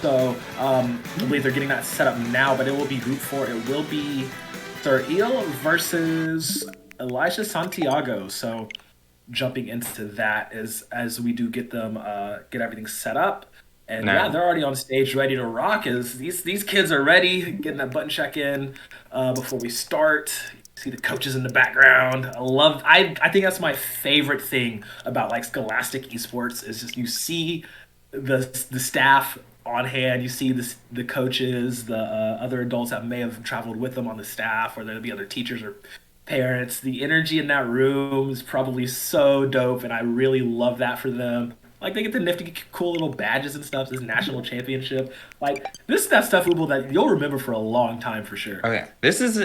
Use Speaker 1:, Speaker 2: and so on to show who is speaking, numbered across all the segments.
Speaker 1: So I believe they're getting that set up now, but it will be Group 4. It will be Sir Eel versus Elijah Santiago. So jumping into that as we do get them get everything set up. And yeah,
Speaker 2: Now,
Speaker 1: they're already on stage ready to rock. As these kids are ready, getting that button check in before we start. See the coaches in the background. I think that's my favorite thing about like Scholastic Esports is just you see the staff on hand. You see the coaches, the other adults that may have traveled with them on the staff, or there'll be other teachers or parents. The energy in that room is probably so dope, and I really love that for them. Like they get the nifty, cool little badges and stuff. This national championship, like this is that stuff, Ubo, that you'll remember for a long time for sure.
Speaker 2: okay, this is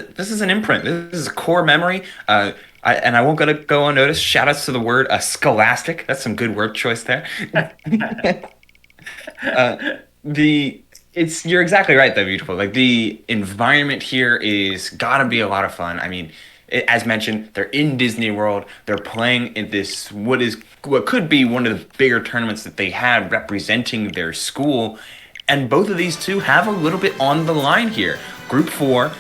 Speaker 2: an imprint. This is a core memory. I won't gonna go unnoticed. Shout outs to the word scholastic. That's some good word choice there. Uh, the it's you're exactly right though, beautiful. Like the environment here is gotta be a lot of fun. I mean, as mentioned, they're in Disney World. They're playing in this what could be one of the bigger tournaments that they had representing their school, and both of these two have a little bit on the line here. Group 4,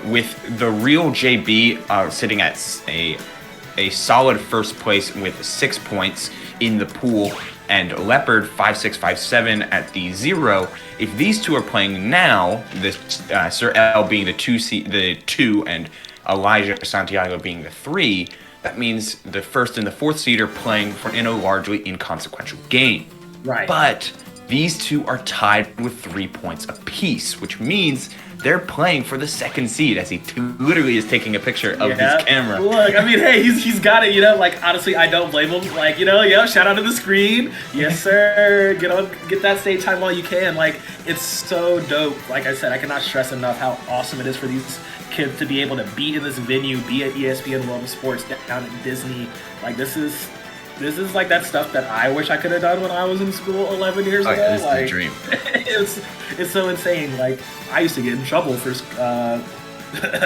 Speaker 2: with the real JB sitting at a solid first place with 6 points in the pool, and Leopard 5657 at the 0. If these two are playing now, this Sir L being the two, and Elijah Santiago being the 3, that means the first and the fourth seed are playing in a largely inconsequential game.
Speaker 1: Right.
Speaker 2: But these two are tied with 3 points apiece, which means they're playing for the second seed, as he literally is taking a picture of his camera.
Speaker 1: Look, I mean, hey, he's got it, like, honestly, I don't blame him. Like, shout out to the screen. Yes, sir. Get that stage time while you can. Like, it's so dope. Like I said, I cannot stress enough how awesome it is for these kids to be able to be in this venue, be at ESPN World of Sports down at Disney. Like, this is like that stuff that I wish I could have done when I was in school 11 years ago.
Speaker 2: Yeah, this
Speaker 1: like,
Speaker 2: is the dream.
Speaker 1: it's so insane. Like, I used to get in trouble for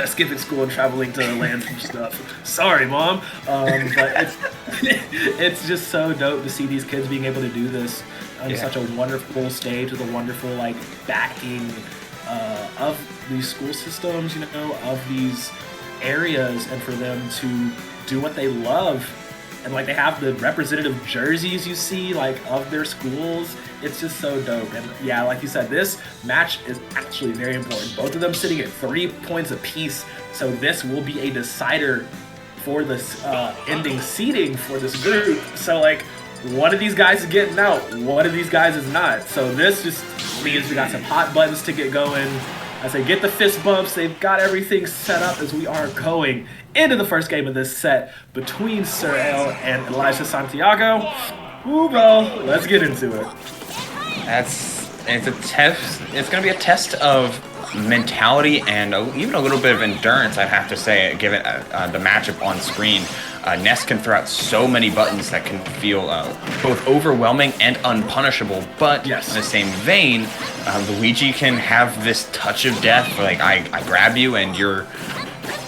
Speaker 1: skipping school and traveling to lands and stuff. Sorry, Mom. But it's just so dope to see these kids being able to do this on such a wonderful stage with a wonderful like backing of these school systems, of these areas, and for them to do what they love. And like they have the representative jerseys you see like of their schools. It's just so dope. And yeah, like you said, this match is actually very important. Both of them sitting at 3 points apiece. So this will be a decider for this ending seeding for this group. So like one of these guys is getting out, one of these guys is not. So this just means we got some hot buttons to get going. As they get the fist bumps, they've got everything set up as we are going into the first game of this set between Sir L and Elijah Santiago. Ooh, bro, let's get into it.
Speaker 2: It's a test. It's going to be a test of mentality and even a little bit of endurance, I'd have to say, given the matchup on screen. Ness can throw out so many buttons that can feel both overwhelming and unpunishable, but in the same vein, Luigi can have this touch of death. Like, I grab you and you're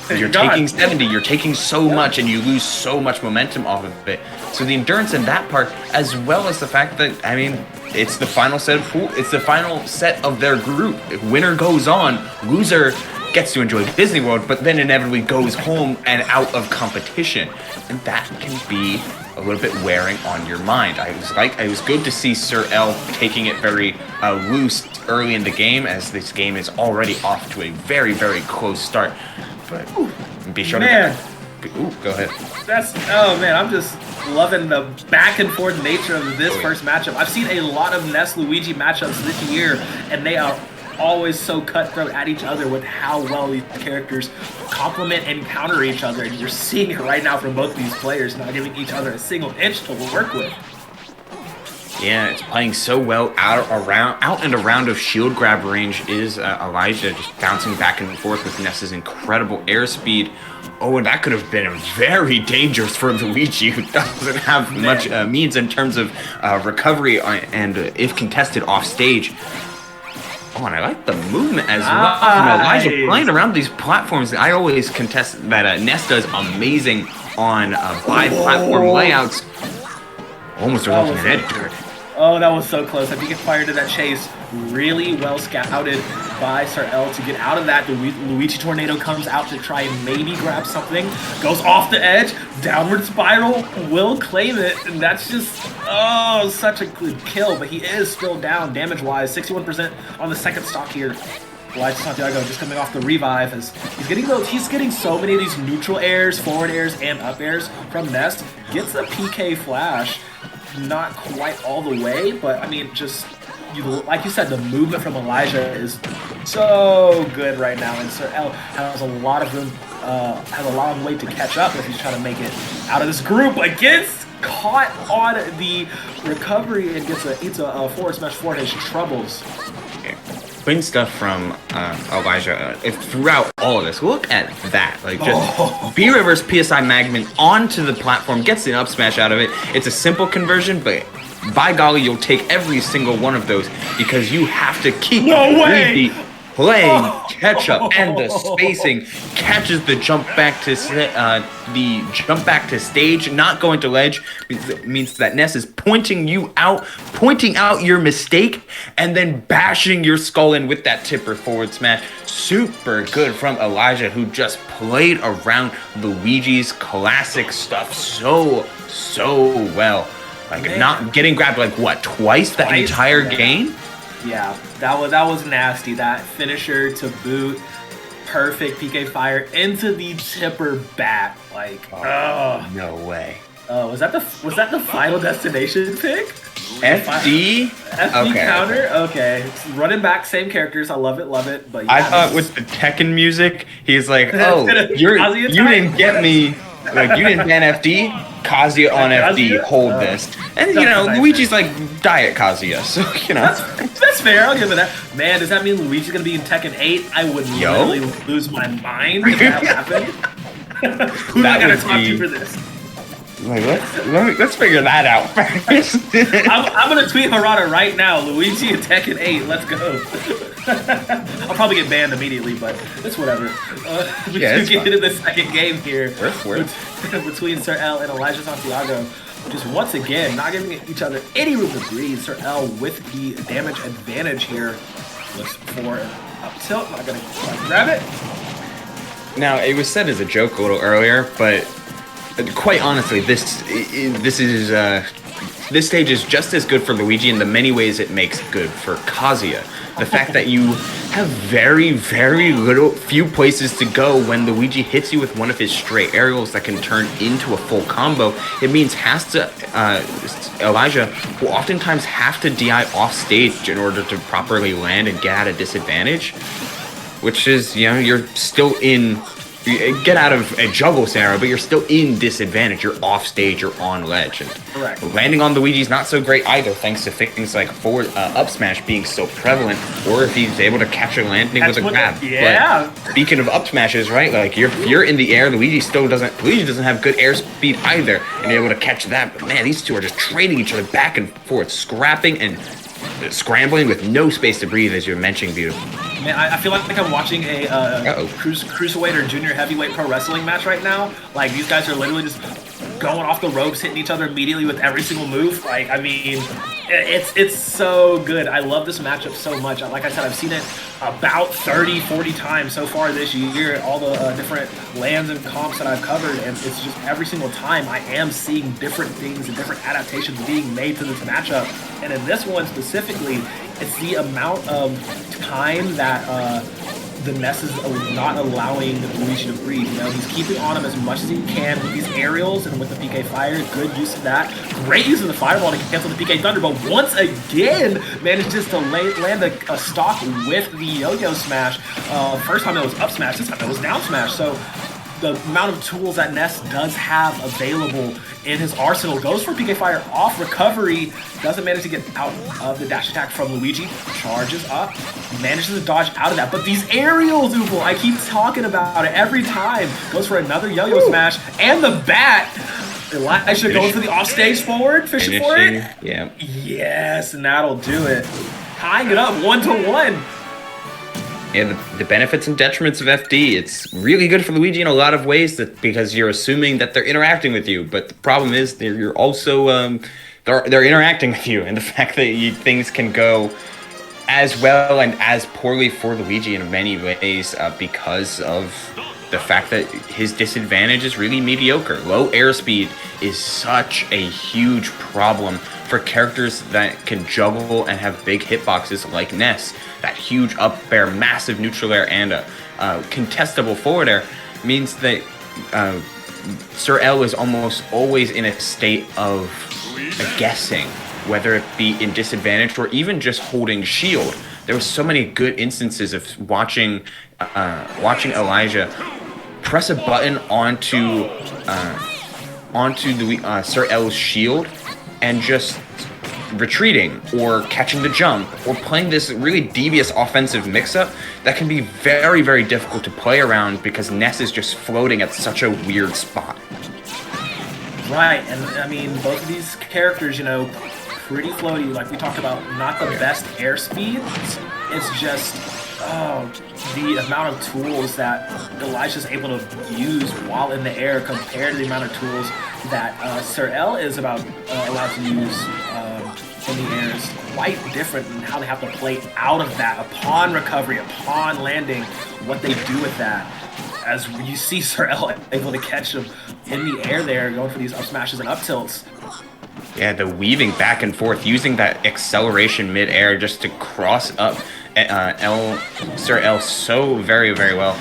Speaker 2: taking 70, you're taking so much and you lose so much momentum off of it. So the endurance in that part, as well as the fact that, I mean, it's the final set of it's the final set of their group. If winner goes on, loser gets to enjoy Disney World, but then inevitably goes home and out of competition. And that can be a little bit wearing on your mind. It was good to see Sir L taking it very loose early in the game, as this game is already off to a very, very close start. But be sure to go ahead.
Speaker 1: I'm just loving the back and forth nature of this first matchup. I've seen a lot of Ness Luigi matchups this year, and they are always so cutthroat at each other with how well these characters complement and counter each other. And you're seeing it right now from both these players, not giving each other a single inch to work with.
Speaker 2: Yeah, it's playing so well out and around of shield grab range is Elijah, just bouncing back and forth with Ness's incredible airspeed. Oh, and that could have been very dangerous for Luigi, who doesn't have much means in terms of recovery and if contested off stage. Oh, and I like the movement as well from Elijah playing around these platforms. I always contest that Ness does amazing on by-platform layouts. Almost resulting in edge guard.
Speaker 1: Oh, that was so close. I think it fired to that chase. Really well scouted by Sir L to get out of that. The Luigi Tornado comes out to try and maybe grab something. Goes off the edge. Downward spiral. Will claim it. And that's just, oh, such a good kill. But he is still down damage-wise. 61% on the second stock here. Santiago just coming off the revive as he's getting so many of these neutral airs, forward airs, and up airs from Ness. Gets a PK flash. Not quite all the way, but I mean, just like you said, the movement from Elijah is so good right now, and Sir L has a lot of room, has a long way to catch up if he's trying to make it out of this group. But gets caught on the recovery and eats a forward smash for his troubles.
Speaker 2: Clean stuff from Elijah throughout all of this. Look at that. Like, just B-Reverse PSI Magman onto the platform, gets an up smash out of it. It's a simple conversion, but by golly, you'll take every single one of those because you have to keep playing catch up, and the spacing catches the jump back to stage, not going to ledge means that Ness is pointing out your mistake, and then bashing your skull in with that tipper forward smash. Super good from Elijah, who just played around Luigi's classic stuff so well. Like, not getting grabbed like what, twice that entire game?
Speaker 1: Yeah, that was nasty. That finisher to boot, perfect PK fire into the tipper bat. Like,
Speaker 2: no way.
Speaker 1: Was that the final destination pick?
Speaker 2: FD?
Speaker 1: FD counter? Okay. Running back, same characters. I love it. But yeah,
Speaker 2: I thought with the Tekken music, he's like, oh, you didn't get me. Like, you didn't ban FD, Kazuya on FD, hold this. And, you know, Luigi's like Diet Kazuya, so, you know.
Speaker 1: That's fair, I'll give it that. Man, does that mean Luigi's gonna be in Tekken 8? I would literally lose my mind if that happened. Who am I gonna talk to for this?
Speaker 2: Like, let's figure that out first.
Speaker 1: I'm gonna tweet Harada right now. Luigi in Tekken 8, let's go. I'll probably get banned immediately, but it's whatever. We get into the second game here between Sir L and Elijah Santiago. Just once again, not giving each other any room to breathe. Sir L with the damage advantage here. Looks for an up tilt. Not gonna grab it.
Speaker 2: Now, it was said as a joke a little earlier, but quite honestly, this stage is just as good for Luigi in the many ways it makes good for Kazuya. The fact that you have very few places to go when Luigi hits you with one of his stray aerials that can turn into a full combo, it means Elijah will oftentimes have to DI off stage in order to properly land and get at a disadvantage, which is, you know, you're still in. You get out of a juggle scenario, but you're still in disadvantage. You're off stage, you're on ledge. And
Speaker 1: correct.
Speaker 2: Landing on Luigi's not so great either, thanks to things like forward up smash being so prevalent, or if he's able to catch a landing with a grab.
Speaker 1: Yeah.
Speaker 2: But speaking of up smashes, right? Like, you're in the air, Luigi doesn't have good airspeed either, and you're able to catch that. But man, these two are just trading each other back and forth, scrapping and scrambling with no space to breathe, as you're mentioning, Viewtiful.
Speaker 1: Man, I feel like I'm watching a cruiserweight or junior heavyweight pro wrestling match right now. Like, these guys are literally just going off the ropes, hitting each other immediately with every single move. Like, I mean, it's so good. I love this matchup so much. Like I said, I've seen it about 30, 40 times so far this year, all the different lands and comps that I've covered, and it's just every single time I am seeing different things and different adaptations being made to this matchup. And in this one specifically, it's the amount of time that the Ness is not allowing Luigi to breathe. You know, he's keeping on him as much as he can with these aerials and with the PK Fire. Good use of that. Great use of the Fireball to cancel the PK Thunder, but once again manages to land a stock with the Yo-Yo Smash. First time it was up smash, this time it was down smash. So the amount of tools that Ness does have available in his arsenal goes for PK Fire off recovery, doesn't manage to get out of the dash attack from Luigi, charges up, manages to dodge out of that. But these aerials, Oofle, I keep talking about it every time, goes for another yo-yo smash, and the bat. Elijah goes for the offstage forward, fishing for it.
Speaker 2: Yeah.
Speaker 1: Yes, and that'll do it. Tying it up 1-1.
Speaker 2: Yeah, the benefits and detriments of FD, it's really good for Luigi in a lot of ways because you're assuming that they're interacting with you. But the problem is you're also they're interacting with you, and the fact that things can go as well and as poorly for Luigi in many ways because of the fact that his disadvantage is really mediocre. Low airspeed is such a huge problem for characters that can juggle and have big hitboxes like Ness. That huge up air, massive neutral air, and a contestable forward air means that Sir L is almost always in a state of guessing, whether it be in disadvantage or even just holding shield. There were so many good instances of watching Elijah press a button onto the Sir L's shield and just retreating or catching the jump or playing this really devious offensive mix-up that can be very, very difficult to play around because Ness is just floating at such a weird spot.
Speaker 1: Right, and I mean, both of these characters, you know, pretty floaty, like we talked about, not the best airspeed. It's just, the amount of tools that Elijah's able to use while in the air compared to the amount of tools that Sir L is allowed to use in the air is quite different in how they have to play out of that upon recovery, upon landing, what they do with that. As you see Sir L able to catch him in the air there, going for these up smashes and up tilts.
Speaker 2: Yeah, the weaving back and forth, using that acceleration mid-air just to cross up Sir L so very, very well.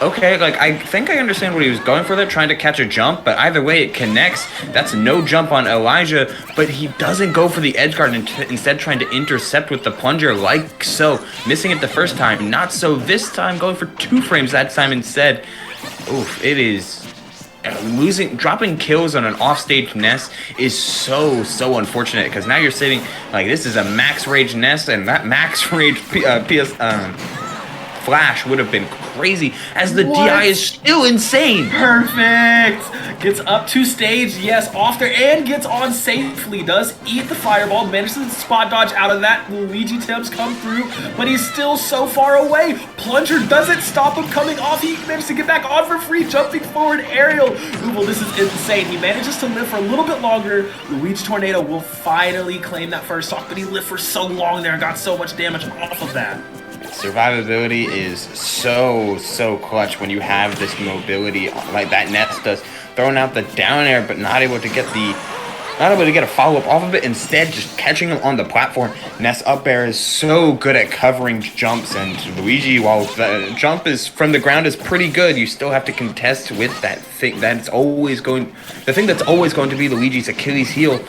Speaker 2: Okay, like, I think I understand what he was going for there, trying to catch a jump, but either way it connects. That's no jump on Elijah, but he doesn't go for the edge guard, instead trying to intercept with the plunger like so. Missing it the first time, not so this time, going for 2 frames that time instead. Oof, it is... dropping kills on an offstage Ness is so unfortunate, because now you're sitting like, this is a max rage Ness, and that max rage flash would have been crazy, as the DI is still insane.
Speaker 1: Perfect! Gets up to stage, yes, off there, and gets on safely. Does eat the fireball, manages to spot dodge out of that. Luigi temps come through, but he's still so far away. Plunger doesn't stop him coming off. He manages to get back on for free, jumping forward aerial. Ooh, well, this is insane. He manages to live for a little bit longer. Luigi Tornado will finally claim that first stock, but he lived for so long there and got so much damage off of that.
Speaker 2: Survivability is so clutch when you have this mobility like that Ness does, throwing out the down air but not able to get a follow-up off of it, instead just catching him on the platform. Ness up air is so good at covering jumps, and Luigi, while the jump is from the ground is pretty good, you still have to contest with that thing that's always going to be Luigi's Achilles heel.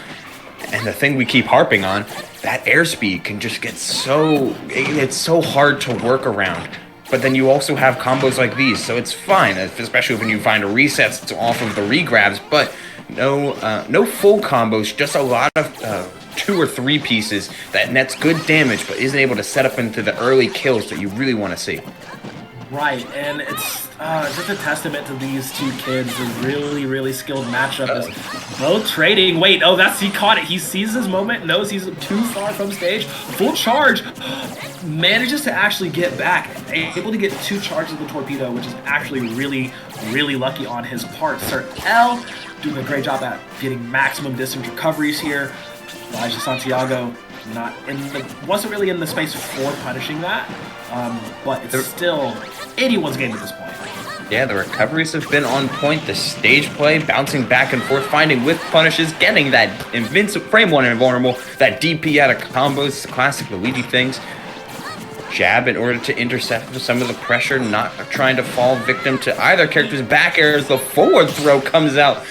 Speaker 2: And the thing we keep harping on, that airspeed can just get it's so hard to work around. But then you also have combos like these, so it's fine, especially when you find resets off of the regrabs, but no full combos, just a lot of 2 or 3 pieces that nets good damage, but isn't able to set up into the early kills that you really want to see.
Speaker 1: Right, and it's just a testament to these two kids. A really skilled matchup. Is both trading. Wait, he caught it. He sees his moment, knows he's too far from stage. Full charge. Manages to actually get back. Able to get 2 charges of the torpedo, which is actually really lucky on his part. Sir L doing a great job at getting maximum distance recoveries here. Elijah Santiago wasn't really in the space for punishing that. But it's still anyone's game at this point.
Speaker 2: Yeah, the recoveries have been on point. The stage play, bouncing back and forth, finding with punishes, getting that frame 1 invulnerable, that DP out of combos, classic Luigi things. Jab in order to intercept some of the pressure, not trying to fall victim to either character's back air as the forward throw comes out.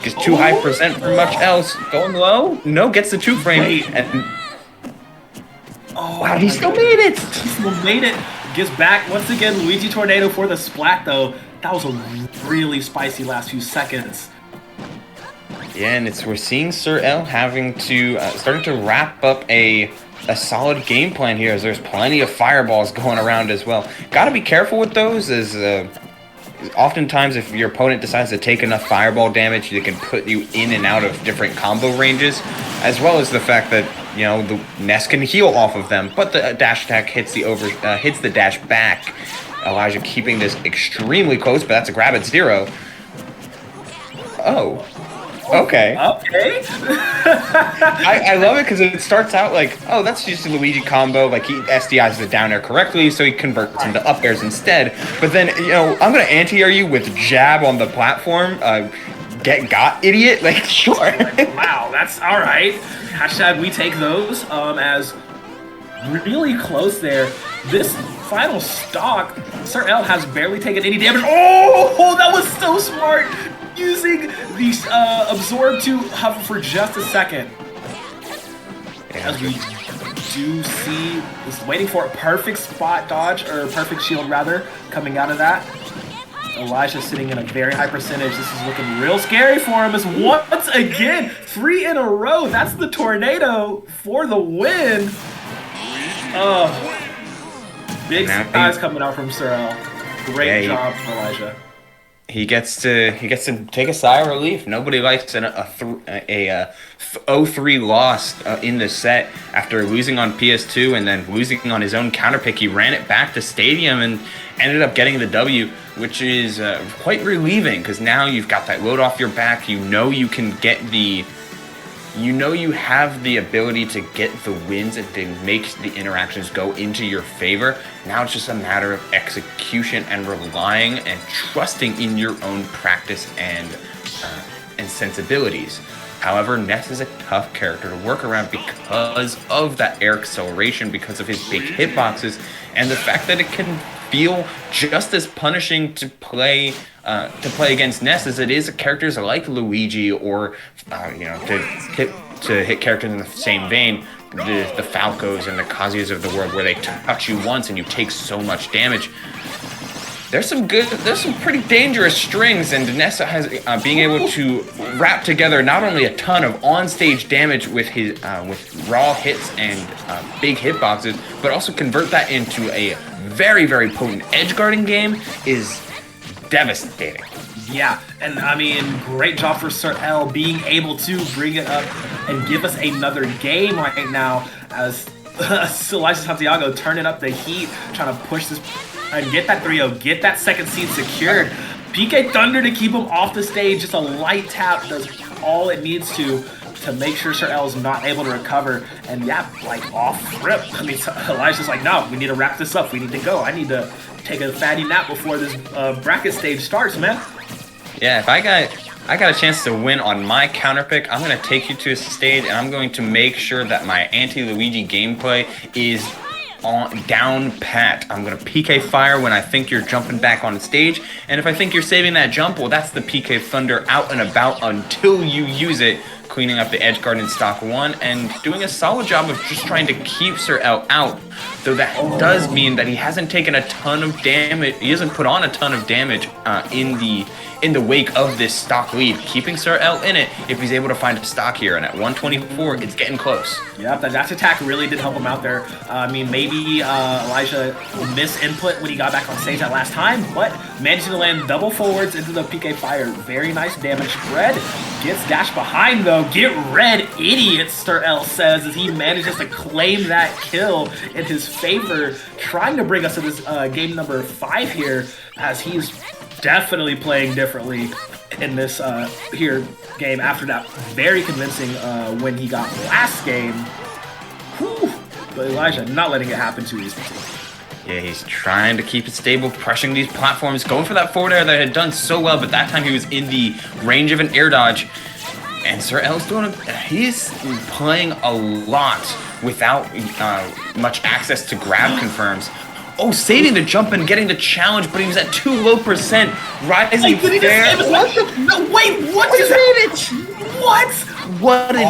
Speaker 2: Just too high percent for much else. Going low? No, gets the 2 frame. And wow, he still made it!
Speaker 1: He still made it. Gets back once again. Luigi Tornado for the splat, though. That was a really spicy last few seconds.
Speaker 2: Yeah, and we're seeing Sir L having to starting to wrap up a solid game plan here, as there's plenty of fireballs going around as well. Got to be careful with those, as oftentimes if your opponent decides to take enough fireball damage, they can put you in and out of different combo ranges, as well as the fact that, you know, the Ness can heal off of them, but the dash attack hits the dash back. Elijah keeping this extremely close, but that's a grab at 0. Oh. Okay.
Speaker 1: Okay.
Speaker 2: I love it because it starts out like, oh, that's just a Luigi combo. Like, he SDIs the down air correctly, so he converts into up airs instead. But then, I'm going to anti-air you with jab on the platform. Get got, idiot. Like, sure.
Speaker 1: Wow, that's all right. Hashtag we take those as really close there. This final stock, Sir L has barely taken any damage. Oh, that was so smart. Using the absorb to hover for just a second. As we do see, is waiting for a perfect spot dodge, or perfect shield rather, coming out of that. Elijah sitting in a very high percentage. This is looking real scary for him as once again, 3 in a row. That's the tornado for the win. Big skies coming out from Sir L. Great job, Elijah.
Speaker 2: He gets to take a sigh of relief. Nobody likes a 0-3 loss in the set after losing on PS2 and then losing on his own counterpick. He ran it back to Stadium and ended up getting the W, which is quite relieving because now you've got that load off your back. You can get the. You have the ability to get the wins and to make the interactions go into your favor. Now it's just a matter of execution and relying and trusting in your own practice and sensibilities. However, Ness is a tough character to work around because of that air acceleration, because of his big hitboxes, and the fact that it can feel just as punishing to play against Ness as it is characters like Luigi or to hit characters in the same vein, the Falcos and the Kazuya's of the world, where they touch you once and you take so much damage. There's some pretty dangerous strings, and Ness has being able to wrap together not only a ton of on-stage damage with his with raw hits and big hitboxes, but also convert that into a very, very potent edge guarding game is devastating.
Speaker 1: Yeah, and I mean, great job for Sir L being able to bring it up and give us another game right now as Elijah Santiago turning up the heat, trying to push this and get that 3-0, get that second seed secured. PK Thunder to keep him off the stage. Just a light tap does all it needs to make sure Sir L's not able to recover. And yeah, like off rip. I mean, Elijah's like, no, we need to wrap this up. We need to go. I need to take a fatty nap before this bracket stage starts, man.
Speaker 2: Yeah, if I got a chance to win on my counter pick, I'm going to take you to a stage and I'm going to make sure that my anti-Luigi gameplay is down pat. I'm going to PK fire when I think you're jumping back on stage, and if I think you're saving that jump, well, that's the PK Thunder out and about until you use it, cleaning up the edge guard in stock 1 and doing a solid job of just trying to keep Sir L out, though that does mean that he hasn't taken a ton of damage. He hasn't put on a ton of damage in the wake of this stock lead, keeping Sir L in it if he's able to find a stock here. And at 124, it's getting close.
Speaker 1: Yeah, that dash attack really did help him out there. I mean, maybe Elijah missed input when he got back on stage that last time, but managing to land double forwards into the PK fire. Very nice damage spread. Gets dashed behind, though. Get red, idiots, Sir L says, as he manages to claim that kill in his favor, trying to bring us to this game number 5 here, as he's definitely playing differently in this here game after that very convincing win he got last game. Whew. But Elijah not letting it happen too easily.
Speaker 2: Yeah, he's trying to keep it stable, pressuring these platforms, going for that forward air that had done so well, but that time he was in the range of an air dodge. And Sir L's he's playing a lot without much access to grab confirms. Oh, saving the jump and getting the challenge, but he was at too low percent. Rising there.
Speaker 1: No, wait, what is that? What?
Speaker 2: What a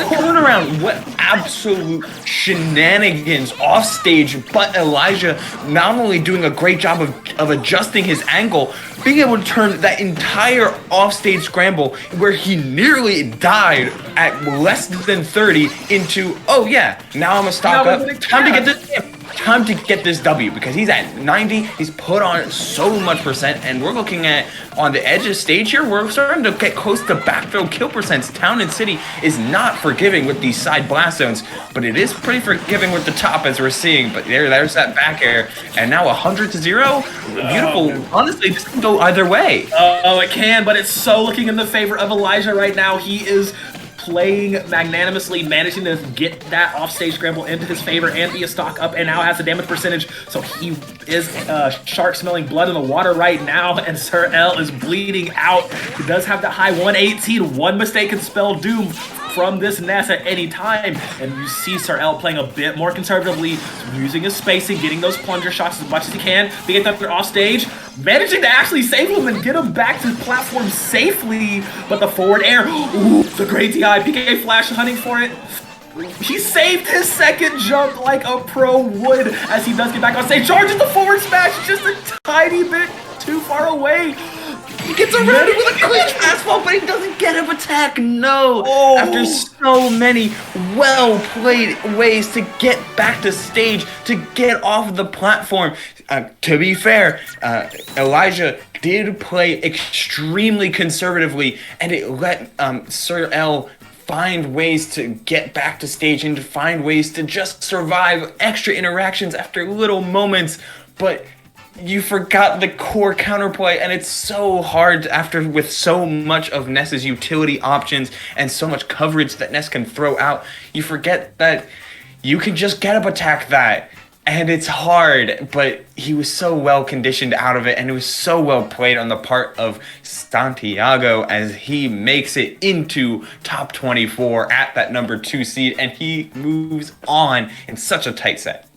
Speaker 2: turnaround. What absolute shenanigans off stage. But Elijah not only doing a great job of adjusting his angle, being able to turn that entire offstage scramble where he nearly died at less than 30 into, oh yeah, now I'm gonna stock up. Time to get this game. time to get this W because he's at 90. He's put on so much percent, and we're looking at on the edge of stage here. We're starting to get close to backfill kill percents. Town and City is not forgiving with these side blast zones, but it is pretty forgiving with the top as we're seeing. But there's that back air, and now 100 to 0. Viewtiful. Honestly, this can go either way.
Speaker 1: Oh, it can, but it's so looking in the favor of Elijah right now. He is playing magnanimously, managing to get that offstage scramble into his favor and be a stock up, and now has the damage percentage. So he is shark smelling blood in the water right now, and Sir L is bleeding out. He does have that high 118. One mistake can spell doom from this Ness at any time, and you see Sir L playing a bit more conservatively, using his spacing, getting those plunger shots as much as he can to get them off stage, managing to actually save him and get him back to the platform safely. But the forward air, ooh, the great DI, PK Flash hunting for it. He saved his second jump like a pro would as he does get back on stage, charges the forward smash just a tiny bit too far away.
Speaker 2: He gets around it with a quick fastball, but he doesn't get him attack. No.
Speaker 1: Oh.
Speaker 2: After so many well-played ways to get back to stage, to get off the platform. To be fair, Elijah did play extremely conservatively, and it let Sir L find ways to get back to stage and to find ways to just survive extra interactions after little moments. But you forgot the core counterplay, and it's so hard after with so much of Ness's utility options and so much coverage that Ness can throw out. You forget that you can just get up attack that, and it's hard, but he was so well conditioned out of it, and it was so well played on the part of Santiago as he makes it into top 24 at that number 2 seed, and he moves on in such a tight set.